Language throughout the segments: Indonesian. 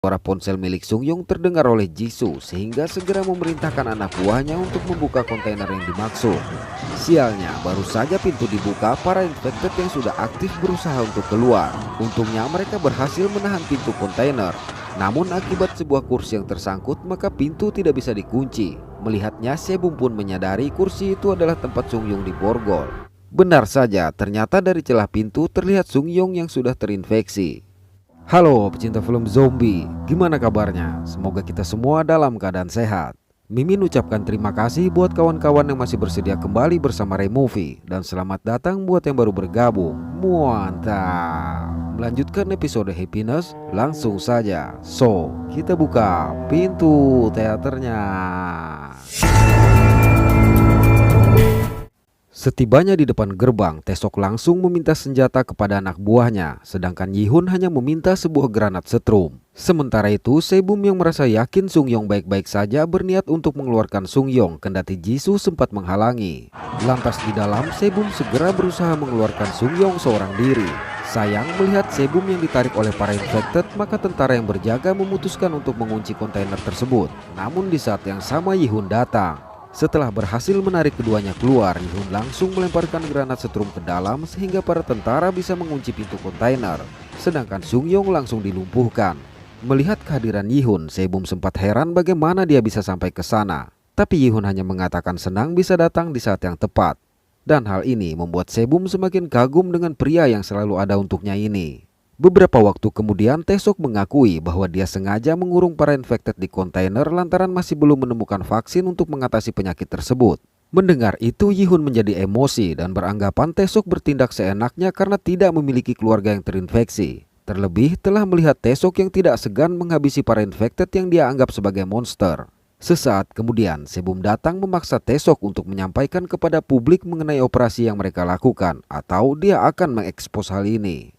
Suara ponsel milik Sung Yong terdengar oleh Jisoo sehingga segera memerintahkan anak buahnya untuk membuka kontainer yang dimaksud. Sialnya, baru saja pintu dibuka, para infected yang sudah aktif berusaha untuk keluar. Untungnya mereka berhasil menahan pintu kontainer. Namun akibat sebuah kursi yang tersangkut, maka pintu tidak bisa dikunci. Melihatnya, Sebum pun menyadari kursi itu adalah tempat Sung Yong diborgol. Benar saja, ternyata dari celah pintu terlihat Sung Yong yang sudah terinfeksi. Halo pecinta film zombie, gimana kabarnya? Semoga kita semua dalam keadaan sehat. Mimin ucapkan terima kasih buat kawan-kawan yang masih bersedia kembali bersama Removie. Dan selamat datang buat yang baru bergabung. Mantap. Melanjutkan episode Happiness, langsung saja. So, kita buka pintu teaternya. Setibanya di depan gerbang, Taesok langsung meminta senjata kepada anak buahnya, sedangkan Yihun hanya meminta sebuah granat setrum. Sementara itu, Sebum yang merasa yakin Sung Yong baik-baik saja berniat untuk mengeluarkan Sung Yong, kendati Jisoo sempat menghalangi. Lantas di dalam, Sebum segera berusaha mengeluarkan Sung Yong seorang diri. Sayang, melihat Sebum yang ditarik oleh para infected, maka tentara yang berjaga memutuskan untuk mengunci kontainer tersebut. Namun di saat yang sama Yihun datang. Setelah berhasil menarik keduanya keluar, Yihun langsung melemparkan granat setrum ke dalam sehingga para tentara bisa mengunci pintu kontainer. Sedangkan Sung Yong langsung dilumpuhkan. Melihat kehadiran Yihun, Sebum sempat heran bagaimana dia bisa sampai ke sana. Tapi Yihun hanya mengatakan senang bisa datang di saat yang tepat. Dan hal ini membuat Sebum semakin kagum dengan pria yang selalu ada untuknya ini. Beberapa waktu kemudian, Taesok mengakui bahwa dia sengaja mengurung para infected di kontainer lantaran masih belum menemukan vaksin untuk mengatasi penyakit tersebut. Mendengar itu, Yihun menjadi emosi dan beranggapan Taesok bertindak seenaknya karena tidak memiliki keluarga yang terinfeksi. Terlebih telah melihat Taesok yang tidak segan menghabisi para infected yang dia anggap sebagai monster. Sesaat kemudian, Sebum datang memaksa Taesok untuk menyampaikan kepada publik mengenai operasi yang mereka lakukan, atau dia akan mengekspos hal ini.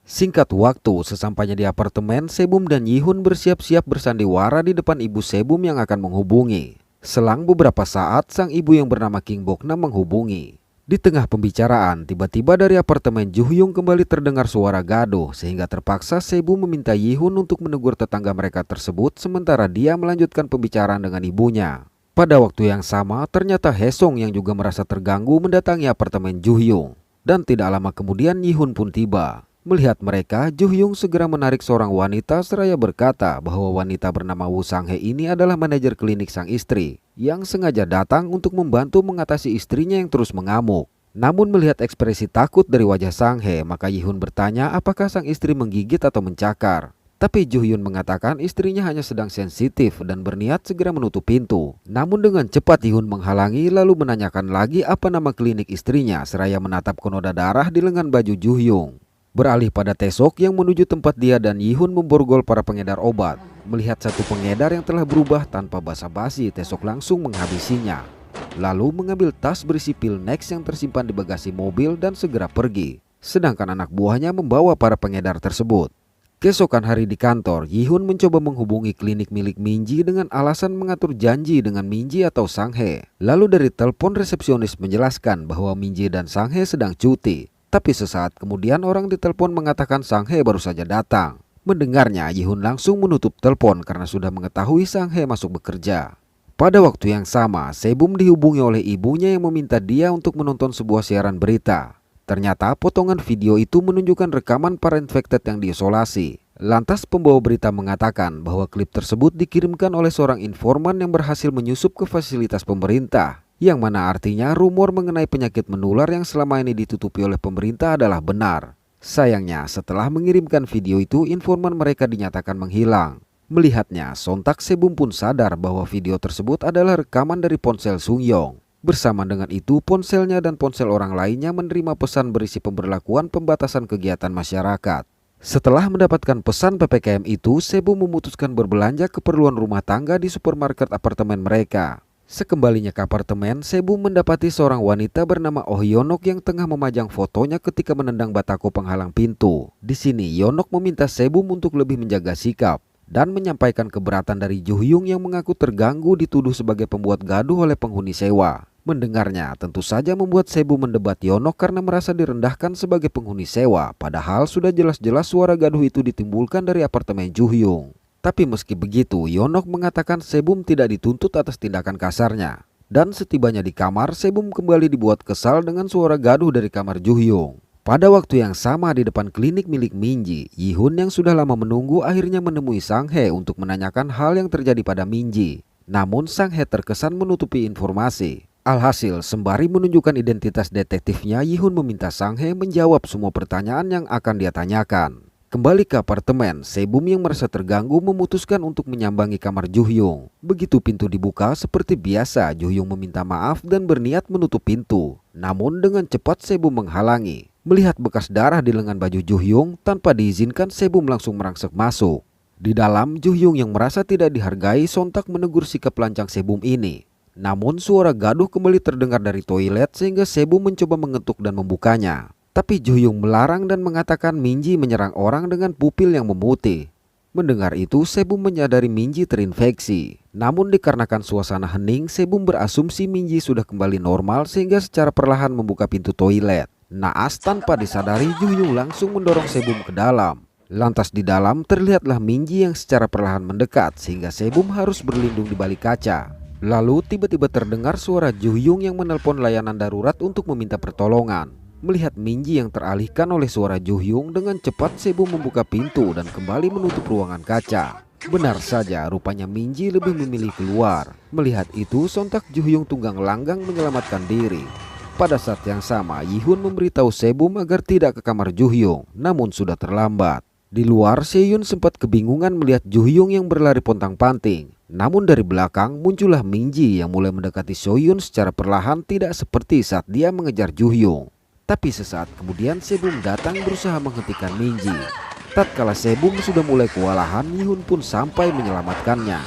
Singkat waktu, sesampainya di apartemen, Sebum dan Yihun bersiap-siap bersandiwara di depan ibu Sebum yang akan menghubungi. Selang beberapa saat, sang ibu yang bernama King Bokna menghubungi. Di tengah pembicaraan, tiba-tiba dari apartemen Juhyung kembali terdengar suara gaduh, sehingga terpaksa Sebum meminta Yihun untuk menegur tetangga mereka tersebut, sementara dia melanjutkan pembicaraan dengan ibunya. Pada waktu yang sama, ternyata Haesung yang juga merasa terganggu mendatangi apartemen Juhyung. Dan tidak lama kemudian Yihun pun tiba. Melihat mereka, Juhyung segera menarik seorang wanita seraya berkata bahwa wanita bernama Woo Sang-hye ini adalah manajer klinik sang istri yang sengaja datang untuk membantu mengatasi istrinya yang terus mengamuk. Namun melihat ekspresi takut dari wajah Sang-hye, maka Yihun bertanya apakah sang istri menggigit atau mencakar. Tapi Juhyun mengatakan istrinya hanya sedang sensitif dan berniat segera menutup pintu. Namun dengan cepat Yihun menghalangi lalu menanyakan lagi apa nama klinik istrinya seraya menatap konoda darah di lengan baju Juhyung. Beralih pada Taesok yang menuju tempat dia dan Yihun memborgol para pengedar obat. Melihat satu pengedar yang telah berubah tanpa basa-basi, Taesok langsung menghabisinya. Lalu mengambil tas berisi pil Nex yang tersimpan di bagasi mobil dan segera pergi. Sedangkan anak buahnya membawa para pengedar tersebut. Keesokan hari di kantor, Yihun mencoba menghubungi klinik milik Minji dengan alasan mengatur janji dengan Minji atau Sang-hye. Lalu dari telepon resepsionis menjelaskan bahwa Minji dan Sang-hye sedang cuti. Tapi sesaat kemudian orang di telepon mengatakan Sang-hye baru saja datang. Mendengarnya, Yihun langsung menutup telepon karena sudah mengetahui Sang-hye masuk bekerja. Pada waktu yang sama, Sebum dihubungi oleh ibunya yang meminta dia untuk menonton sebuah siaran berita. Ternyata potongan video itu menunjukkan rekaman para infected yang diisolasi. Lantas pembawa berita mengatakan bahwa klip tersebut dikirimkan oleh seorang informan yang berhasil menyusup ke fasilitas pemerintah. Yang mana artinya rumor mengenai penyakit menular yang selama ini ditutupi oleh pemerintah adalah benar. Sayangnya setelah mengirimkan video itu, informan mereka dinyatakan menghilang. Melihatnya, sontak Sebum pun sadar bahwa video tersebut adalah rekaman dari ponsel Sung Yong. Bersama dengan itu, ponselnya dan ponsel orang lainnya menerima pesan berisi pemberlakuan pembatasan kegiatan masyarakat. Setelah mendapatkan pesan PPKM itu, Sebum memutuskan berbelanja keperluan rumah tangga di supermarket apartemen mereka. Sekembalinya ke apartemen, Sebum mendapati seorang wanita bernama Oh Yeonok yang tengah memajang fotonya ketika menendang batako penghalang pintu. Di sini, Yeonok meminta Sebum untuk lebih menjaga sikap dan menyampaikan keberatan dari Juhyung yang mengaku terganggu dituduh sebagai pembuat gaduh oleh penghuni sewa. Mendengarnya tentu saja membuat Sebum mendebat Yeonok karena merasa direndahkan sebagai penghuni sewa, padahal sudah jelas-jelas suara gaduh itu ditimbulkan dari apartemen Juhyung. Tapi meski begitu, Yonok mengatakan Sebum tidak dituntut atas tindakan kasarnya. Dan setibanya di kamar, Sebum kembali dibuat kesal dengan suara gaduh dari kamar Juhyung. Pada waktu yang sama di depan klinik milik Minji, Yihun yang sudah lama menunggu akhirnya menemui Sang He untuk menanyakan hal yang terjadi pada Minji. Namun Sang He terkesan menutupi informasi. Alhasil, sembari menunjukkan identitas detektifnya, Yihun meminta Sang He menjawab semua pertanyaan yang akan dia tanyakan. Kembali ke apartemen, Sebum yang merasa terganggu memutuskan untuk menyambangi kamar Juhyung. Begitu pintu dibuka, seperti biasa Juhyung meminta maaf dan berniat menutup pintu. Namun dengan cepat Sebum menghalangi. Melihat bekas darah di lengan baju Juhyung, tanpa diizinkan Sebum langsung merangsek masuk. Di dalam, Juhyung yang merasa tidak dihargai sontak menegur sikap lancang Sebum ini. Namun suara gaduh kembali terdengar dari toilet sehingga Sebum mencoba mengetuk dan membukanya. Tapi Juhyung melarang dan mengatakan Minji menyerang orang dengan pupil yang memutih. Mendengar itu, Sebum menyadari Minji terinfeksi. Namun dikarenakan suasana hening, Sebum berasumsi Minji sudah kembali normal sehingga secara perlahan membuka pintu toilet. Naas tanpa disadari, Juhyung langsung mendorong Sebum ke dalam. Lantas di dalam terlihatlah Minji yang secara perlahan mendekat sehingga Sebum harus berlindung di balik kaca. Lalu tiba-tiba terdengar suara Juhyung yang menelpon layanan darurat untuk meminta pertolongan. Melihat Minji yang teralihkan oleh suara Juhyung, dengan cepat Sebum membuka pintu dan kembali menutup ruangan kaca. Benar saja, rupanya Minji lebih memilih keluar. Melihat itu, sontak Juhyung tunggang langgang menyelamatkan diri. Pada saat yang sama, Yihun memberitahu Sebum agar tidak ke kamar Juhyung, namun sudah terlambat. Di luar, Seyun sempat kebingungan melihat Juhyung yang berlari pontang-panting. Namun dari belakang muncullah Minji yang mulai mendekati Soyun secara perlahan, tidak seperti saat dia mengejar Juhyung. Tapi sesaat kemudian Sebum datang berusaha menghentikan Minji. Tatkala Sebum sudah mulai kewalahan, Yihun pun sampai menyelamatkannya.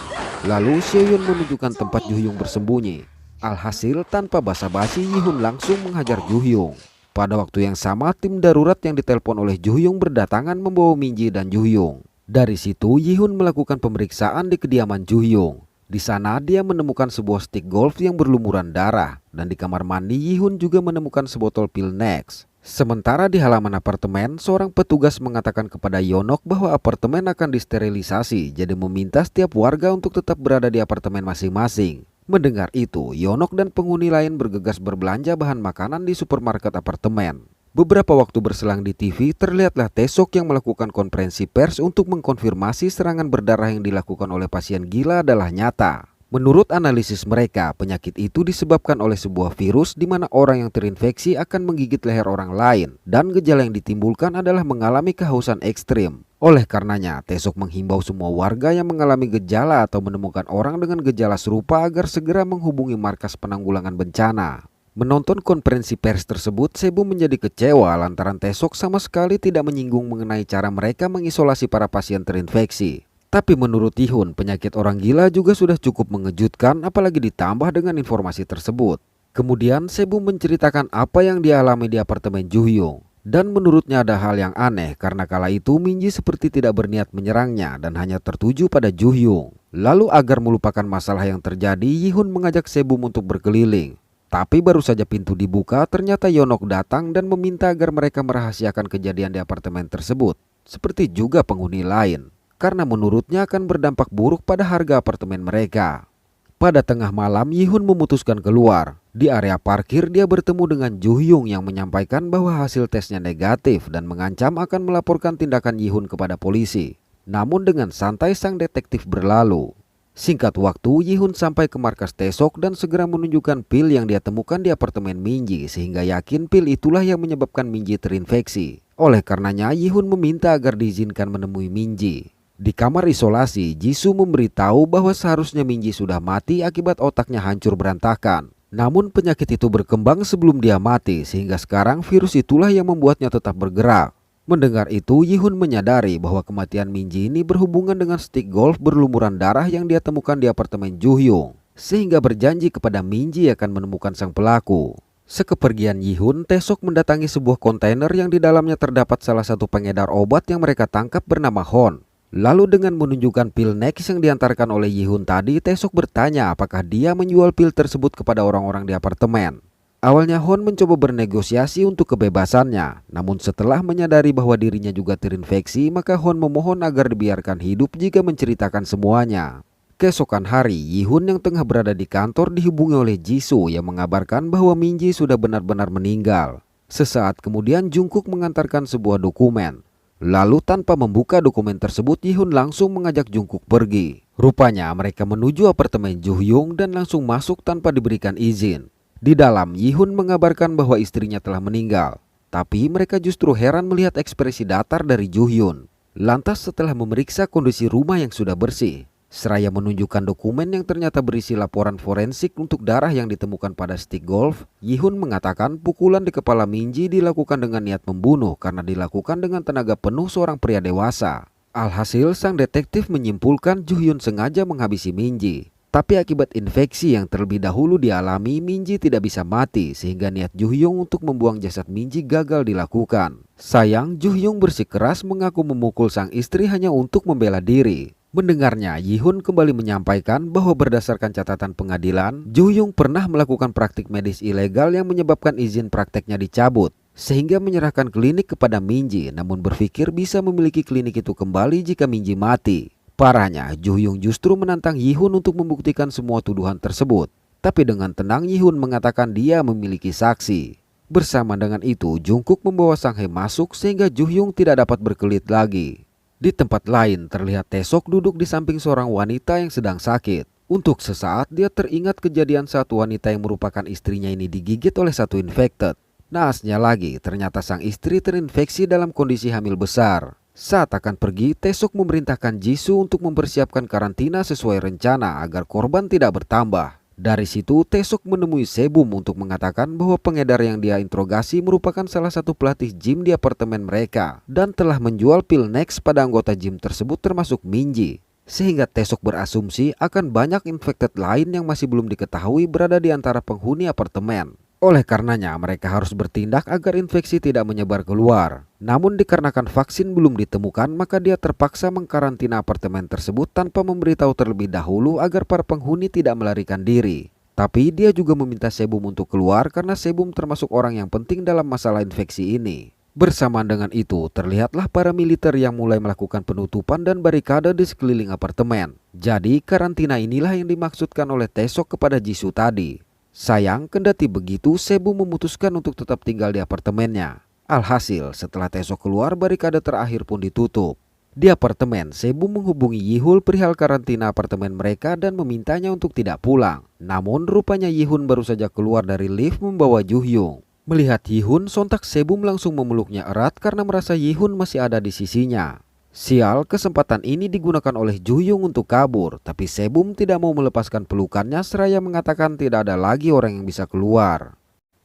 Lalu Seyun menunjukkan tempat Juhyung bersembunyi. Alhasil tanpa basa-basi Yihun langsung menghajar Juhyung. Pada waktu yang sama tim darurat yang ditelepon oleh Juhyung berdatangan membawa Minji dan Juhyung. Dari situ Yihun melakukan pemeriksaan di kediaman Juhyung. Di sana dia menemukan sebuah stik golf yang berlumuran darah, dan di kamar mandi Yihun juga menemukan sebotol pil Nex. Sementara di halaman apartemen, seorang petugas mengatakan kepada Yonok bahwa apartemen akan disterilisasi, jadi meminta setiap warga untuk tetap berada di apartemen masing-masing. Mendengar itu, Yonok dan penghuni lain bergegas berbelanja bahan makanan di supermarket apartemen. Beberapa waktu berselang di TV, terlihatlah Taesok yang melakukan konferensi pers untuk mengkonfirmasi serangan berdarah yang dilakukan oleh pasien gila adalah nyata. Menurut analisis mereka, penyakit itu disebabkan oleh sebuah virus di mana orang yang terinfeksi akan menggigit leher orang lain, dan gejala yang ditimbulkan adalah mengalami kehausan ekstrim. Oleh karenanya, Taesok menghimbau semua warga yang mengalami gejala atau menemukan orang dengan gejala serupa agar segera menghubungi markas penanggulangan bencana. Menonton konferensi pers tersebut, Sebum menjadi kecewa lantaran Taesok sama sekali tidak menyinggung mengenai cara mereka mengisolasi para pasien terinfeksi. Tapi menurut Yihun, penyakit orang gila juga sudah cukup mengejutkan, apalagi ditambah dengan informasi tersebut. Kemudian Sebum menceritakan apa yang dia alami di apartemen Juhyung. Dan menurutnya ada hal yang aneh karena kala itu Minji seperti tidak berniat menyerangnya dan hanya tertuju pada Juhyung. Lalu agar melupakan masalah yang terjadi, Yihun mengajak Sebum untuk berkeliling. Tapi baru saja pintu dibuka, ternyata Yonok datang dan meminta agar mereka merahasiakan kejadian di apartemen tersebut. Seperti juga penghuni lain, karena menurutnya akan berdampak buruk pada harga apartemen mereka. Pada tengah malam, Yihun memutuskan keluar. Di area parkir, dia bertemu dengan Juhyung yang menyampaikan bahwa hasil tesnya negatif dan mengancam akan melaporkan tindakan Yihun kepada polisi. Namun dengan santai sang detektif berlalu. Singkat waktu, Yihun sampai ke markas Taesok dan segera menunjukkan pil yang dia temukan di apartemen Minji, sehingga yakin pil itulah yang menyebabkan Minji terinfeksi. Oleh karenanya, Yihun meminta agar diizinkan menemui Minji. Di kamar isolasi, Jisoo memberitahu bahwa seharusnya Minji sudah mati akibat otaknya hancur berantakan. Namun penyakit itu berkembang sebelum dia mati, sehingga sekarang virus itulah yang membuatnya tetap bergerak. Mendengar itu, Yihun menyadari bahwa kematian Minji ini berhubungan dengan stik golf berlumuran darah yang dia temukan di apartemen Juhyung, sehingga berjanji kepada Minji akan menemukan sang pelaku. Sekepergian Yihun, Taesok mendatangi sebuah kontainer yang di dalamnya terdapat salah satu pengedar obat yang mereka tangkap bernama Hon. Lalu dengan menunjukkan pil Nex yang diantarkan oleh Yihun tadi, Taesok bertanya apakah dia menjual pil tersebut kepada orang-orang di apartemen. Awalnya Hon mencoba bernegosiasi untuk kebebasannya, namun setelah menyadari bahwa dirinya juga terinfeksi, maka Hon memohon agar dibiarkan hidup jika menceritakan semuanya. Keesokan hari, Yihun yang tengah berada di kantor dihubungi oleh Jisoo yang mengabarkan bahwa Minji sudah benar-benar meninggal. Sesaat kemudian Jungkook mengantarkan sebuah dokumen. Lalu tanpa membuka dokumen tersebut, Yihun langsung mengajak Jungkook pergi. Rupanya mereka menuju apartemen Juhyung dan langsung masuk tanpa diberikan izin. Di dalam, Yihun mengabarkan bahwa istrinya telah meninggal. Tapi mereka justru heran melihat ekspresi datar dari Juhyun. Lantas setelah memeriksa kondisi rumah yang sudah bersih, seraya menunjukkan dokumen yang ternyata berisi laporan forensik untuk darah yang ditemukan pada stick golf, Yihun mengatakan pukulan di kepala Minji dilakukan dengan niat membunuh karena dilakukan dengan tenaga penuh seorang pria dewasa. Alhasil sang detektif menyimpulkan Juhyun sengaja menghabisi Minji. Tapi akibat infeksi yang terlebih dahulu dialami, Minji tidak bisa mati sehingga niat Juhyung untuk membuang jasad Minji gagal dilakukan. Sayang, Juhyung bersikeras mengaku memukul sang istri hanya untuk membela diri. Mendengarnya, Yihun kembali menyampaikan bahwa berdasarkan catatan pengadilan, Juhyung pernah melakukan praktik medis ilegal yang menyebabkan izin prakteknya dicabut, sehingga menyerahkan klinik kepada Minji, namun berpikir bisa memiliki klinik itu kembali jika Minji mati. Parahnya, Juhyung justru menantang Yihun untuk membuktikan semua tuduhan tersebut. Tapi dengan tenang Yihun mengatakan dia memiliki saksi. Bersama dengan itu, Jungkook membawa Sang Hae masuk sehingga Juhyung tidak dapat berkelit lagi. Di tempat lain terlihat Taesok duduk di samping seorang wanita yang sedang sakit. Untuk sesaat dia teringat kejadian saat wanita yang merupakan istrinya ini digigit oleh satu infected. Naasnya lagi, ternyata sang istri terinfeksi dalam kondisi hamil besar. Saat akan pergi, Taesok memerintahkan Jisoo untuk mempersiapkan karantina sesuai rencana agar korban tidak bertambah. Dari situ, Taesok menemui Sebum untuk mengatakan bahwa pengedar yang dia interogasi merupakan salah satu pelatih gym di apartemen mereka dan telah menjual pil Nex pada anggota gym tersebut termasuk Minji. Sehingga Taesok berasumsi akan banyak infected lain yang masih belum diketahui berada di antara penghuni apartemen. Oleh karenanya mereka harus bertindak agar infeksi tidak menyebar keluar. Namun dikarenakan vaksin belum ditemukan, maka dia terpaksa mengkarantina apartemen tersebut tanpa memberitahu terlebih dahulu agar para penghuni tidak melarikan diri. Tapi dia juga meminta Sebum untuk keluar karena Sebum termasuk orang yang penting dalam masalah infeksi ini. Bersamaan dengan itu, terlihatlah para militer yang mulai melakukan penutupan dan barikade di sekeliling apartemen. Jadi karantina inilah yang dimaksudkan oleh Taesok kepada Jisoo tadi. Sayang, kendati begitu, Sebum memutuskan untuk tetap tinggal di apartemennya. Alhasil, setelah Taesok keluar, barikade terakhir pun ditutup. Di apartemen, Sebum menghubungi Yihul perihal karantina apartemen mereka dan memintanya untuk tidak pulang. Namun rupanya Yihun baru saja keluar dari lift membawa Juhyung. Melihat Yihun, sontak Sebum langsung memeluknya erat karena merasa Yihun masih ada di sisinya. Sial, kesempatan ini digunakan oleh Juhyung untuk kabur, tapi Sebum tidak mau melepaskan pelukannya seraya mengatakan tidak ada lagi orang yang bisa keluar.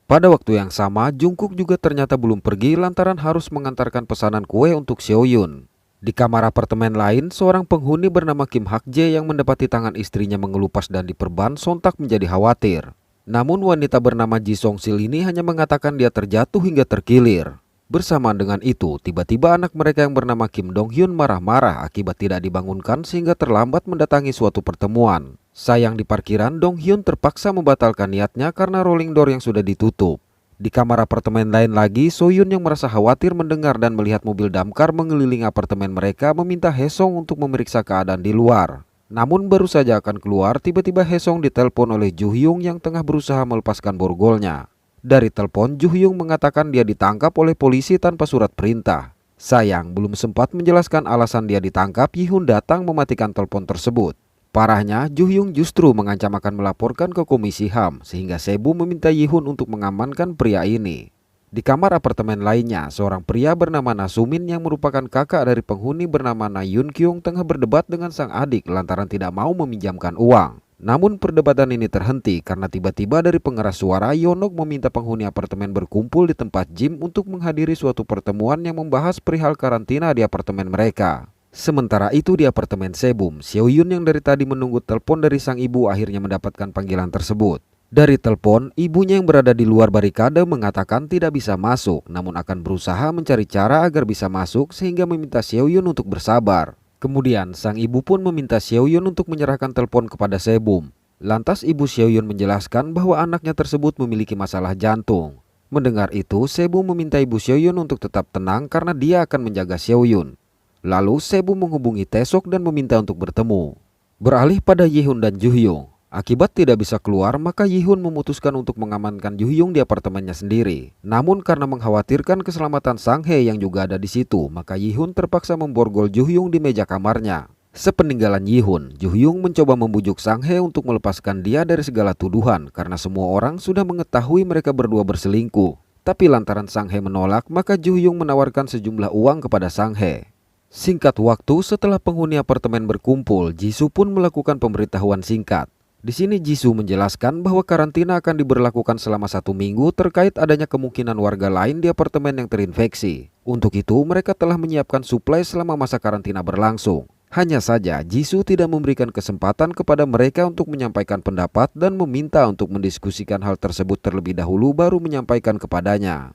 Pada waktu yang sama, Jungkook juga ternyata belum pergi lantaran harus mengantarkan pesanan kue untuk Seoyun. Di kamar apartemen lain, seorang penghuni bernama Kim Hak-jae yang mendapati tangan istrinya mengelupas dan diperban sontak menjadi khawatir. Namun wanita bernama Ji Song-sil ini hanya mengatakan dia terjatuh hingga terkilir. Bersamaan dengan itu, tiba-tiba anak mereka yang bernama Kim Dong-hyun marah-marah akibat tidak dibangunkan sehingga terlambat mendatangi suatu pertemuan. Sayang di parkiran, Dong-hyun terpaksa membatalkan niatnya karena rolling door yang sudah ditutup. Di kamar apartemen lain lagi, Soyun yang merasa khawatir mendengar dan melihat mobil damkar mengelilingi apartemen mereka meminta Haesong untuk memeriksa keadaan di luar. Namun baru saja akan keluar, tiba-tiba Haesong ditelepon oleh Juhyung yang tengah berusaha melepaskan borgolnya. Dari telepon, Juhyung mengatakan dia ditangkap oleh polisi tanpa surat perintah. Sayang, belum sempat menjelaskan alasan dia ditangkap, Yihun datang mematikan telepon tersebut. Parahnya, Juhyung justru mengancam akan melaporkan ke Komisi HAM, sehingga Sebum meminta Yihun untuk mengamankan pria ini. Di kamar apartemen lainnya, seorang pria bernama Nasumin yang merupakan kakak dari penghuni bernama Na Yun Kyung tengah berdebat dengan sang adik lantaran tidak mau meminjamkan uang. Namun perdebatan ini terhenti karena tiba-tiba dari pengeras suara Yonok meminta penghuni apartemen berkumpul di tempat gym untuk menghadiri suatu pertemuan yang membahas perihal karantina di apartemen mereka. Sementara itu di apartemen Sebum, Seoyun yang dari tadi menunggu telepon dari sang ibu akhirnya mendapatkan panggilan tersebut. Dari telepon, ibunya yang berada di luar barikade mengatakan tidak bisa masuk, namun akan berusaha mencari cara agar bisa masuk sehingga meminta Seoyun untuk bersabar. Kemudian sang ibu pun meminta Seoyun untuk menyerahkan telepon kepada Sebum. Lantas ibu Seo-yun menjelaskan bahwa anaknya tersebut memiliki masalah jantung. Mendengar itu, Seo-bum meminta ibu Seo-yun untuk tetap tenang karena dia akan menjaga Seo-yun. Lalu Seo-bum menghubungi Tae-sok dan meminta untuk bertemu. Beralih pada Yi-hun dan Ju-hyung. Akibat tidak bisa keluar, maka Yi-hun memutuskan untuk mengamankan Ju-hyung di apartemennya sendiri. Namun karena mengkhawatirkan keselamatan Sang-hye yang juga ada di situ, maka Yi-hun terpaksa memborgol Ju-hyung di meja kamarnya. Sepeninggalan Yi-hun, Ju-hyung mencoba membujuk Sang-hye untuk melepaskan dia dari segala tuduhan karena semua orang sudah mengetahui mereka berdua berselingkuh. Tapi lantaran Sang-hye menolak, maka Ju-hyung menawarkan sejumlah uang kepada Sang-hye. Singkat waktu setelah penghuni apartemen berkumpul, Jisoo pun melakukan pemberitahuan singkat. Di sini Jisoo menjelaskan bahwa karantina akan diberlakukan selama 1 minggu terkait adanya kemungkinan warga lain di apartemen yang terinfeksi. Untuk itu mereka telah menyiapkan suplai selama masa karantina berlangsung. Hanya saja Jisoo tidak memberikan kesempatan kepada mereka untuk menyampaikan pendapat dan meminta untuk mendiskusikan hal tersebut terlebih dahulu baru menyampaikan kepadanya.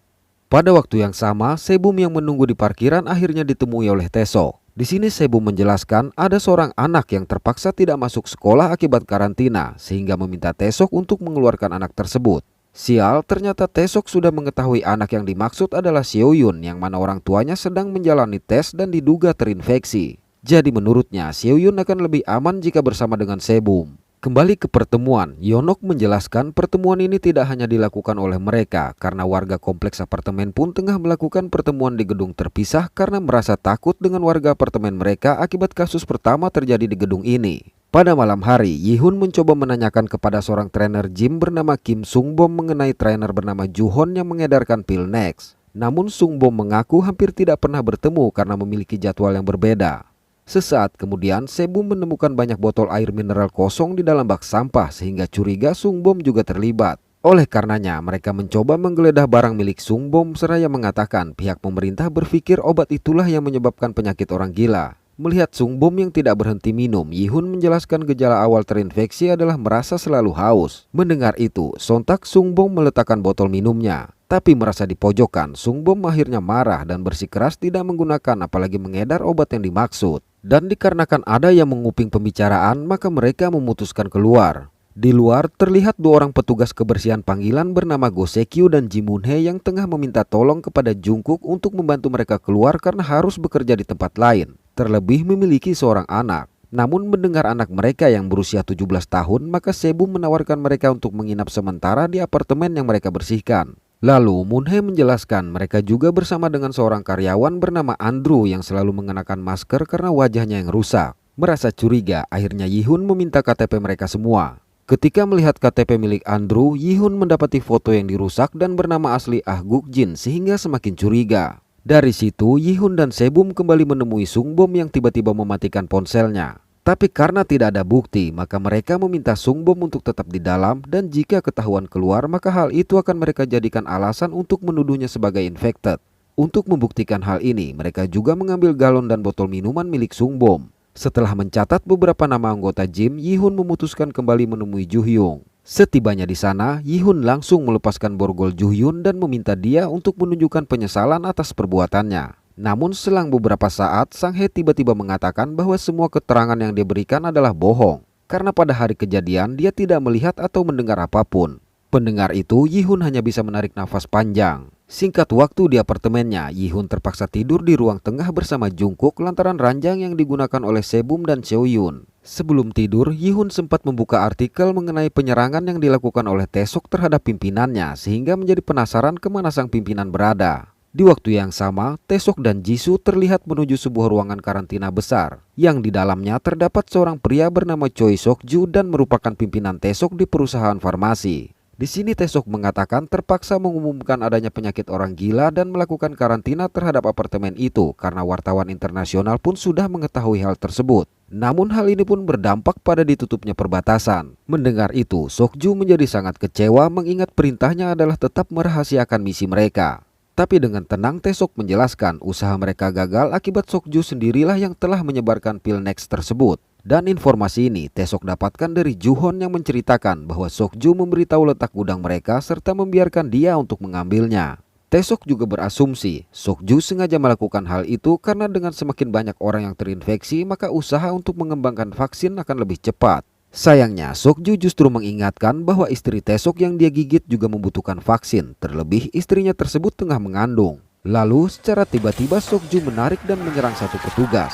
Pada waktu yang sama, Seo-bum yang menunggu di parkiran akhirnya ditemui oleh Tae-sok. Di sini Seo-bum menjelaskan ada seorang anak yang terpaksa tidak masuk sekolah akibat karantina sehingga meminta Tae-sok untuk mengeluarkan anak tersebut. Sial, ternyata Tae-sok sudah mengetahui anak yang dimaksud adalah Seo-yun yang mana orang tuanya sedang menjalani tes dan diduga terinfeksi. Jadi menurutnya Seo-yun akan lebih aman jika bersama dengan Seo-bum. Kembali ke pertemuan, Yeon-ok menjelaskan pertemuan ini tidak hanya dilakukan oleh mereka karena warga kompleks apartemen pun tengah melakukan pertemuan di gedung terpisah karena merasa takut dengan warga apartemen mereka akibat kasus pertama terjadi di gedung ini. Pada malam hari, Yi-hun mencoba menanyakan kepada seorang trainer gym bernama Kim Sung-bom mengenai trainer bernama Ju-hon yang mengedarkan pil Next. Namun Sung-bom mengaku hampir tidak pernah bertemu karena memiliki jadwal yang berbeda. Sesaat kemudian, Seo-bum menemukan banyak botol air mineral kosong di dalam bak sampah sehingga curiga Sung-bom juga terlibat. Oleh karenanya, mereka mencoba menggeledah barang milik Sung-bom seraya mengatakan pihak pemerintah berpikir obat itulah yang menyebabkan penyakit orang gila. Melihat Sung-bom yang tidak berhenti minum, Yi-hun menjelaskan gejala awal terinfeksi adalah merasa selalu haus. Mendengar itu, sontak Sung-bom meletakkan botol minumnya. Tapi merasa dipojokkan, Sung-bom akhirnya marah dan bersikeras tidak menggunakan apalagi mengedar obat yang dimaksud. Dan dikarenakan ada yang menguping pembicaraan, maka mereka memutuskan keluar. Di luar terlihat 2 orang petugas kebersihan panggilan bernama Go Se-kyu dan Ji Moon-hye yang tengah meminta tolong kepada Jungkook untuk membantu mereka keluar karena harus bekerja di tempat lain. Terlebih memiliki seorang anak. Namun mendengar anak mereka yang berusia 17 tahun, maka Seo-bum menawarkan mereka untuk menginap sementara di apartemen yang mereka bersihkan. Lalu Moon-hye menjelaskan mereka juga bersama dengan seorang karyawan bernama Andrew yang selalu mengenakan masker karena wajahnya yang rusak. Merasa curiga, akhirnya Yi-hun meminta KTP mereka semua. Ketika melihat KTP milik Andrew, Yi-hun mendapati foto yang dirusak dan bernama asli Ah Guk-jin sehingga semakin curiga. Dari situ Yi-hun dan Seo-bum kembali menemui Sung-bom yang tiba-tiba mematikan ponselnya. Tapi karena tidak ada bukti, maka mereka meminta Sung-bom untuk tetap di dalam dan jika ketahuan keluar, maka hal itu akan mereka jadikan alasan untuk menuduhnya sebagai infected. Untuk membuktikan hal ini, mereka juga mengambil galon dan botol minuman milik Sung-bom. Setelah mencatat beberapa nama anggota gym, Yi-hun memutuskan kembali menemui Ju-hyung. Setibanya di sana, Yi-hun langsung melepaskan borgol Ju-hyun dan meminta dia untuk menunjukkan penyesalan atas perbuatannya. Namun selang beberapa saat, Sang-hye tiba-tiba mengatakan bahwa semua keterangan yang diberikan adalah bohong. Karena pada hari kejadian dia tidak melihat atau mendengar apapun. Pendengar itu, Yi-hun hanya bisa menarik nafas panjang. Singkat waktu di apartemennya, Yi-hun terpaksa tidur di ruang tengah bersama Jungkook lantaran ranjang yang digunakan oleh Seo-bum dan Seo-yun. Sebelum tidur, Yi-hun sempat membuka artikel mengenai penyerangan yang dilakukan oleh Tae-sok terhadap pimpinannya sehingga menjadi penasaran kemana sang pimpinan berada. Di waktu yang sama, Tae-sok dan Jisoo terlihat menuju sebuah ruangan karantina besar yang di dalamnya terdapat seorang pria bernama Choi Sok-ju dan merupakan pimpinan Tae-sok di perusahaan farmasi. Di sini Tae-sok mengatakan terpaksa mengumumkan adanya penyakit orang gila dan melakukan karantina terhadap apartemen itu karena wartawan internasional pun sudah mengetahui hal tersebut. Namun hal ini pun berdampak pada ditutupnya perbatasan. Mendengar itu, Sok-ju menjadi sangat kecewa mengingat perintahnya adalah tetap merahasiakan misi mereka. Tapi dengan tenang Tae-sok menjelaskan usaha mereka gagal akibat Sok-ju sendirilah yang telah menyebarkan pil Next tersebut. Dan informasi ini Tae-sok dapatkan dari Ju-hon yang menceritakan bahwa Sok-ju memberitahu letak gudang mereka serta membiarkan dia untuk mengambilnya. Tae-sok juga berasumsi Sok-ju sengaja melakukan hal itu karena dengan semakin banyak orang yang terinfeksi maka usaha untuk mengembangkan vaksin akan lebih cepat. Sayangnya, Sokju justru mengingatkan bahwa istri Taesok yang dia gigit juga membutuhkan vaksin, terlebih istrinya tersebut tengah mengandung. Lalu, secara tiba-tiba Sokju menarik dan menyerang satu petugas.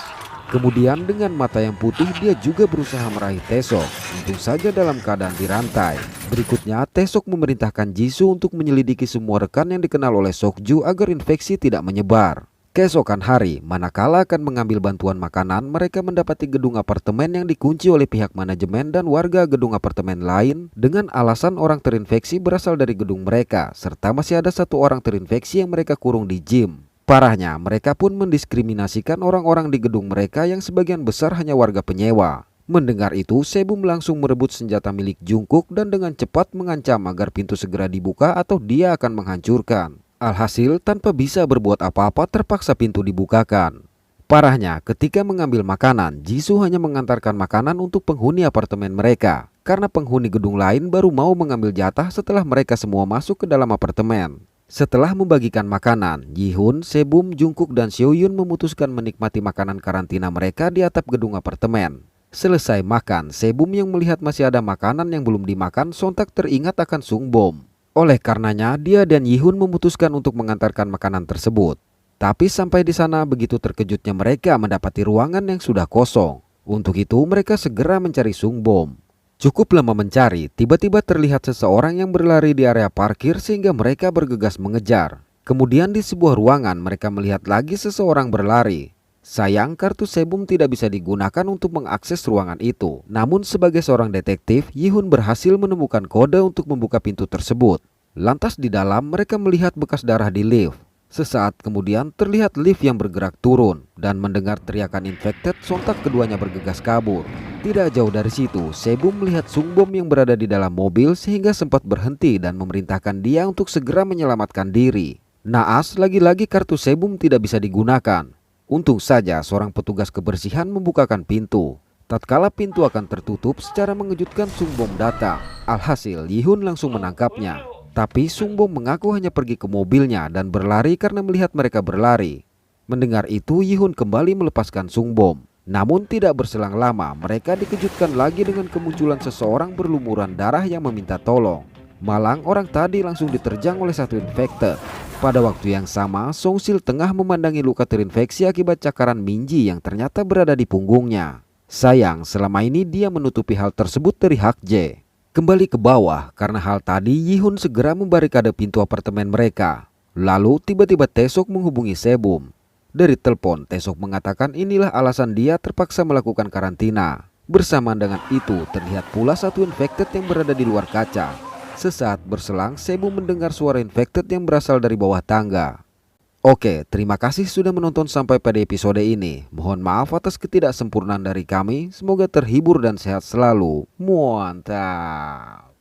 Kemudian dengan mata yang putih dia juga berusaha meraih Taesok, tentu saja dalam keadaan dirantai. Berikutnya, Taesok memerintahkan Jisoo untuk menyelidiki semua rekan yang dikenal oleh Sokju agar infeksi tidak menyebar. Keesokan hari, manakala akan mengambil bantuan makanan, mereka mendapati gedung apartemen yang dikunci oleh pihak manajemen dan warga gedung apartemen lain dengan alasan orang terinfeksi berasal dari gedung mereka, serta masih ada satu orang terinfeksi yang mereka kurung di gym. Parahnya, mereka pun mendiskriminasikan orang-orang di gedung mereka yang sebagian besar hanya warga penyewa. Mendengar itu, Sebum langsung merebut senjata milik Jungkook dan dengan cepat mengancam agar pintu segera dibuka atau dia akan menghancurkan. Alhasil, tanpa bisa berbuat apa-apa, terpaksa pintu dibukakan. Parahnya, ketika mengambil makanan, Jisoo hanya mengantarkan makanan untuk penghuni apartemen mereka, karena penghuni gedung lain baru mau mengambil jatah setelah mereka semua masuk ke dalam apartemen. Setelah membagikan makanan, Jihoon, Sebum, Jungkook, dan Seohyun memutuskan menikmati makanan karantina mereka di atap gedung apartemen. Selesai makan, Sebum yang melihat masih ada makanan yang belum dimakan sontak teringat akan Sungbom. Oleh karenanya, dia dan Jihoon memutuskan untuk mengantarkan makanan tersebut. Tapi sampai di sana begitu terkejutnya mereka mendapati ruangan yang sudah kosong. Untuk itu mereka segera mencari Sungbom. Cukup lama mencari, tiba-tiba terlihat seseorang yang berlari di area parkir sehingga mereka bergegas mengejar. Kemudian di sebuah ruangan mereka melihat lagi seseorang berlari. Sayang, kartu Sebum tidak bisa digunakan untuk mengakses ruangan itu. Namun sebagai seorang detektif, Jihoon berhasil menemukan kode untuk membuka pintu tersebut. Lantas di dalam mereka melihat bekas darah di lift. Sesaat kemudian terlihat lift yang bergerak turun dan mendengar teriakan infected, sontak keduanya bergegas kabur. Tidak jauh dari situ, Sebum melihat Sungbom yang berada di dalam mobil sehingga sempat berhenti dan memerintahkan dia untuk segera menyelamatkan diri. Naas, lagi-lagi kartu Sebum tidak bisa digunakan. Untung saja seorang petugas kebersihan membukakan pintu. Tatkala pintu akan tertutup, secara mengejutkan Sungbom datang. Alhasil, Jihoon langsung menangkapnya. Tapi Sungbom mengaku hanya pergi ke mobilnya dan berlari karena melihat mereka berlari. Mendengar itu, Jihoon kembali melepaskan Sungbom. Namun tidak berselang lama, mereka dikejutkan lagi dengan kemunculan seseorang berlumuran darah yang meminta tolong. Malang, orang tadi langsung diterjang oleh satu infected. Pada waktu yang sama, Songsil tengah memandangi luka terinfeksi akibat cakaran Minji yang ternyata berada di punggungnya. Sayang, selama ini dia menutupi hal tersebut dari Hakjae. Kembali ke bawah, karena hal tadi, Jihoon segera membarikade pintu apartemen mereka. Lalu tiba-tiba Taesok menghubungi Sebum. Dari telepon, Taesok mengatakan inilah alasan dia terpaksa melakukan karantina. Bersamaan dengan itu, terlihat pula satu infected yang berada di luar kaca. Sesaat berselang, Sebum mendengar suara infected yang berasal dari bawah tangga. Oke, terima kasih sudah menonton sampai pada episode ini. Mohon maaf atas ketidaksempurnaan dari kami. Semoga terhibur dan sehat selalu. Mantap.